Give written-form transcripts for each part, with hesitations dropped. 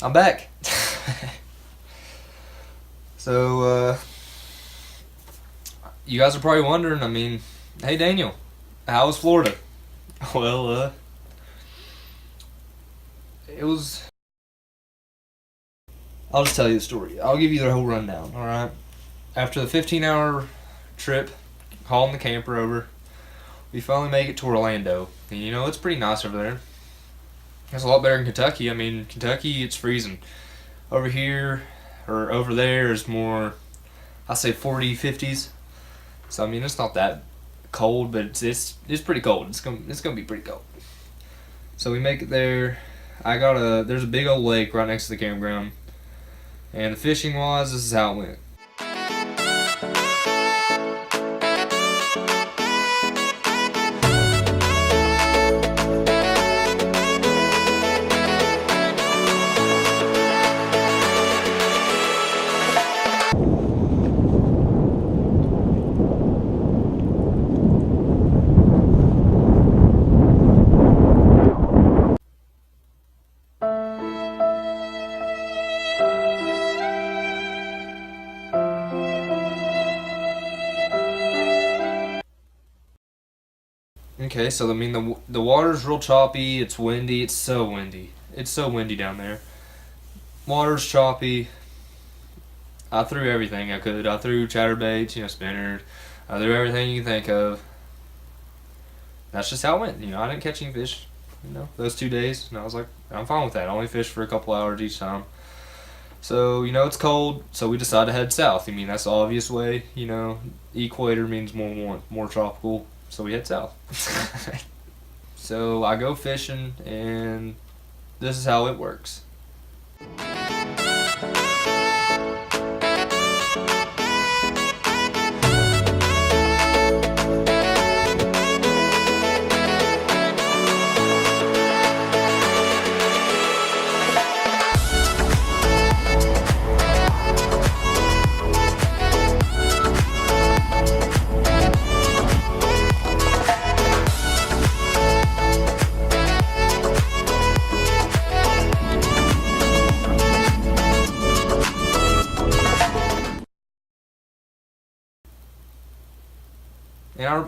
I'm back. So, you guys are probably wondering, I mean, hey Daniel, how was Florida? Well, it was. I'll just tell you the story. I'll give you the whole rundown, alright? After the 15-hour trip, hauling the camper over, we finally make it to Orlando. And you know, it's pretty nice over there. It's a lot better than Kentucky. I mean, Kentucky, it's freezing. Over here, or over there, is more, I say 40, 50s. So, I mean, it's not that cold, but it's pretty cold. It's gonna be pretty cold. So we make it there. There's a big old lake right next to the campground. And the fishing wise, this is how it went. Okay, so I mean the water's real choppy. It's windy. It's so windy. It's so windy down there. Water's choppy. I threw everything I could. I threw chatterbaits, spinners. I threw everything you can think of. That's just how it went. I didn't catch any fish. Those 2 days, and I was like, I'm fine with that. I only fished for a couple hours each time. So it's cold. So we decided to head south. I mean, that's the obvious way. Equator means more warm, more tropical. So we head south. So I go fishing, and this is how it works.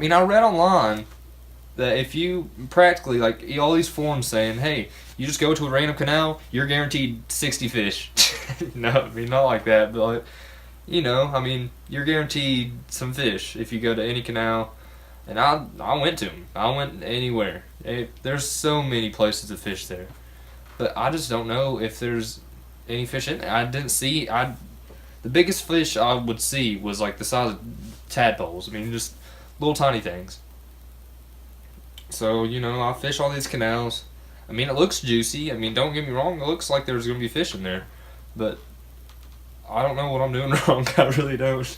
And I read online that if you practically, like, all these forums saying, hey, you just go to a random canal, you're guaranteed 60 fish. No, I mean, not like that, but, like, I mean, you're guaranteed some fish if you go to any canal. And I went to them. I went anywhere. There's so many places to fish there. But I just don't know if there's any fish in there. I didn't see, the biggest fish I would see was, like, the size of tadpoles. I mean, just little tiny things. So, I fish all these canals. I mean, it looks juicy. I mean, don't get me wrong, it looks like there's going to be fish in there. But I don't know what I'm doing wrong. I really don't.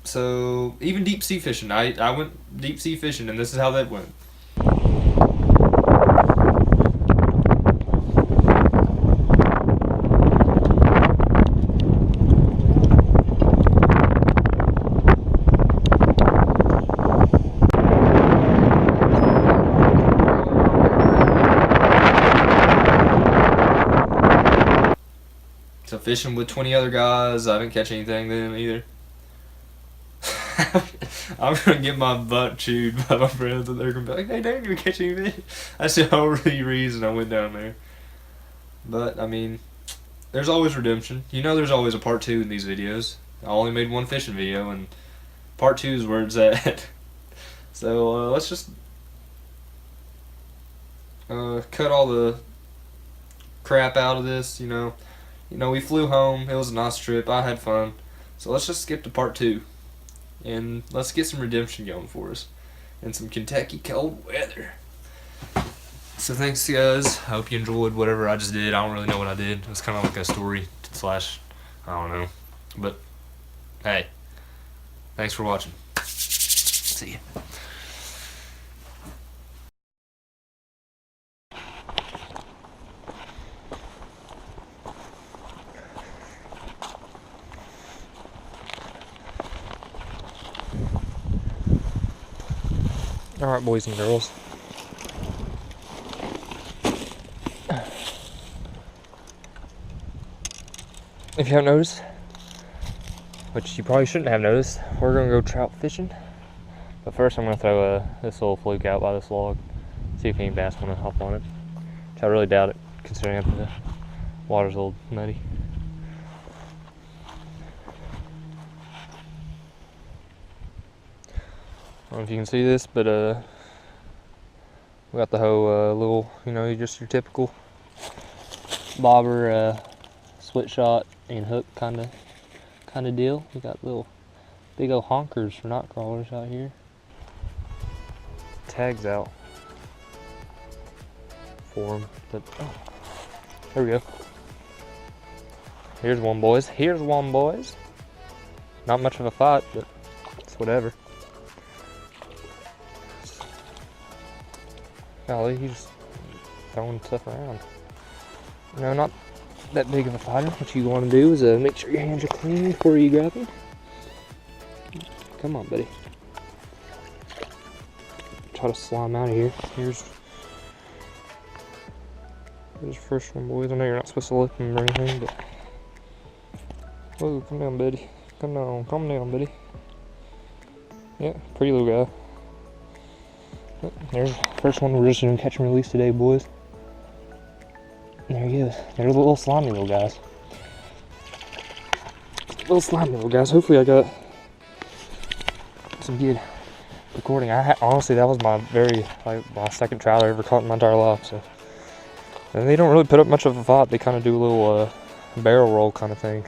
So, even deep sea fishing. I went deep sea fishing, and this is how that went. So fishing with 20 other guys, I didn't catch anything then either. I'm gonna get my butt chewed by my friends, and they're gonna be like, "Hey, Dad, you catch any fish?" That's the only reason I went down there. But I mean, there's always redemption. There's always a part 2 in these videos. I only made one fishing video, and part 2 is where it's at. So let's just cut all the crap out of this. We flew home. It was a nice trip. I had fun. So let's just skip to part 2. And let's get some redemption going for us. And some Kentucky cold weather. So thanks, guys. I hope you enjoyed whatever I just did. I don't really know what I did. It was kind of like a story slash, I don't know. But, hey. Thanks for watching. See ya. Alright, boys and girls. if you haven't noticed, which you probably shouldn't have noticed, we're gonna go trout fishing. But first I'm gonna throw this little fluke out by this log, see if any bass wanna hop on it. Which I really doubt it, considering the water's a little muddy. I don't know if you can see this, but we got the whole little, you know, just your typical bobber split shot and hook kind of deal. We got little big old honkers for knot crawlers out here. Tags out for them, but oh, there we go. Here's one, boys. Here's one, boys. Not much of a fight, but it's whatever. Golly, he's just throwing stuff around. You know, not that big of a fighter. What you want to do is make sure your hands are clean before you grab him. Come on, buddy. Try to slime out of here. Here's the first one, boys. I know you're not supposed to lick him or anything, but whoa, come down, buddy. Come down, buddy. Yeah, pretty little guy. There's the first one. We're just gonna catch and release today, boys. There he is. There's the little slimy little guys. Little slimy little guys. Hopefully I got some good recording. Honestly, that was my my second trout I ever caught in my entire life. So, and they don't really put up much of a fight. They kind of do a little barrel roll kind of thing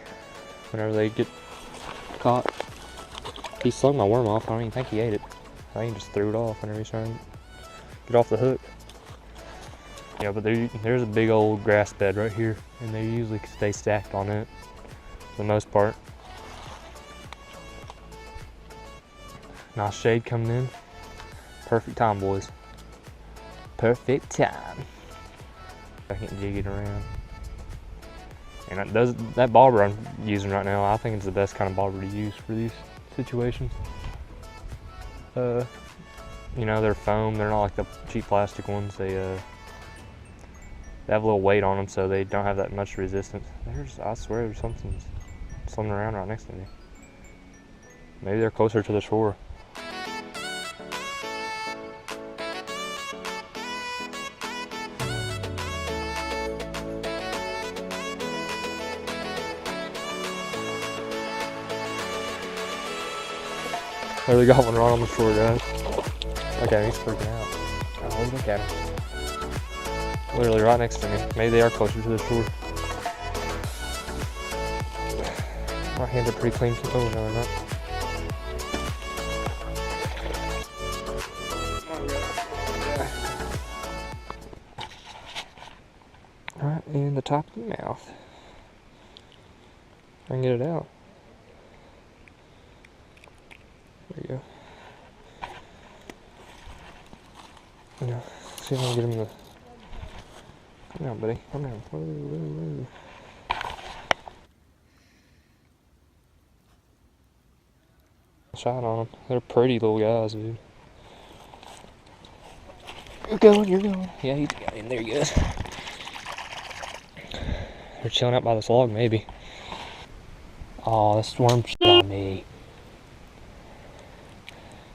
whenever they get caught. He slung my worm off. I don't even think he ate it. I think he just threw it off whenever he's trying to get off the hook. Yeah, but there's a big old grass bed right here, and they usually stay stacked on it for the most part. Nice shade coming in. Perfect time, boys. Perfect time. I can't jig it around. And that bobber I'm using right now, I think it's the best kind of bobber to use for these situations. You know, they're foam. They're not like the cheap plastic ones. They have a little weight on them, so they don't have that much resistance. I swear there's something swimming around right next to me. Maybe they're closer to the shore. There we got one right on the shore, guys. Okay, he's freaking out. Oh, look at him. Literally right next to me. Maybe they are closer to the shore. My hands are pretty clean. Oh, no, they're not. Right in the top of the mouth. I can get it out. There you go. Yeah, see if I can get him to. Come down, buddy. Come down. Whoa. Shot on them. They're pretty little guys, dude. You're going. Yeah, he's got him. There he goes. They're chilling out by this log, maybe. Oh, this worm shit on me.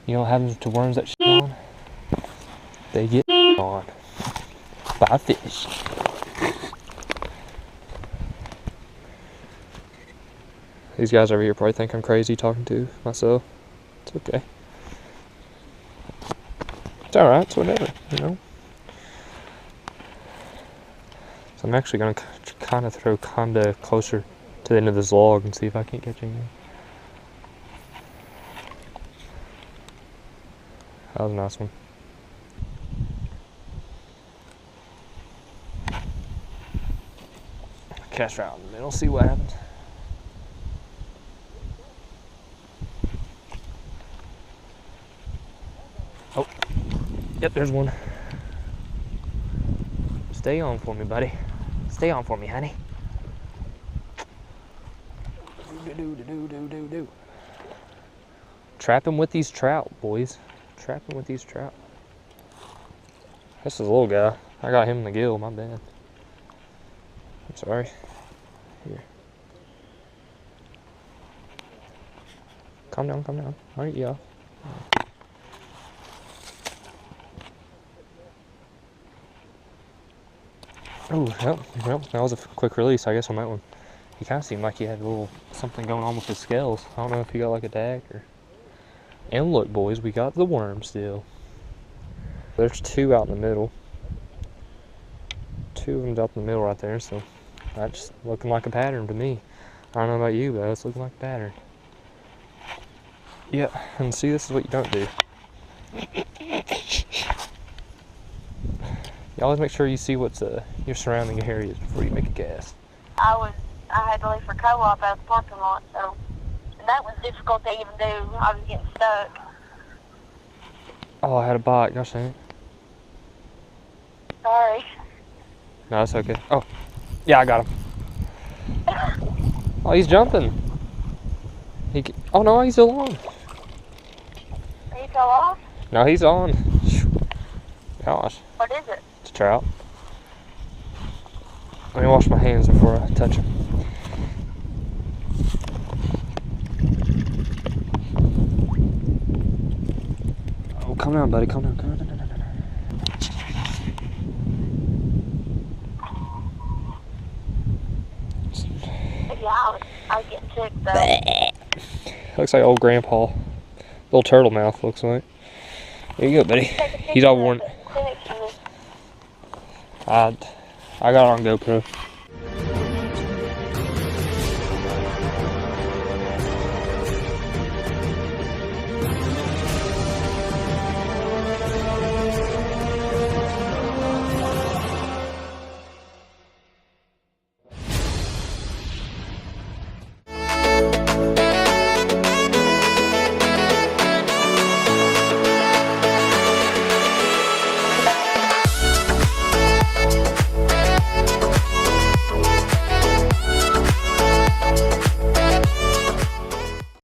You know what happens to worms that shit on? They get on by fish. These guys over here probably think I'm crazy talking to myself. It's okay. It's alright, it's whatever, you know. So I'm actually going to kind of throw closer to the end of this log and see if I can't catch anything. That was a nice one. Cast right in the middle, see what happens. Oh, yep, there's one. Stay on for me, buddy. Stay on for me, honey. Do. Trapping with these trout, boys. Trapping with these trout. This is a little guy. I got him in the gill, my bad. I'm sorry. Here. calm down, calm down. Alright, yeah. Oh, yep, that was a quick release, I guess, on that one. He kind of seemed like he had a little something going on with his scales. I don't know if he got like a dag or... And look, boys, we got the worm still. There's 2 out in the middle. 2 of them out in the middle right there, so that's looking like a pattern to me. I don't know about you, but it's looking like a pattern. Yeah, and see, this is what you don't do. You always make sure you see what's your surrounding areas before you make a cast. I had to leave for co-op out of the parking lot, so that was difficult to even do. I was getting stuck. Oh, I had a bite. Gosh dang it. Sorry. No, it's okay. Oh, yeah, I got him. Oh, he's jumping. Oh no, he's still on. He fell off? No, he's on. Gosh. What is it? It's a trout. Let me wash my hands before I touch him. Oh, calm down, buddy. Calm down. Calm down. Yeah, I was getting sick though. Looks like old grandpa. Little turtle mouth, looks like. There you go, buddy. He's all worn. I got it on GoPro.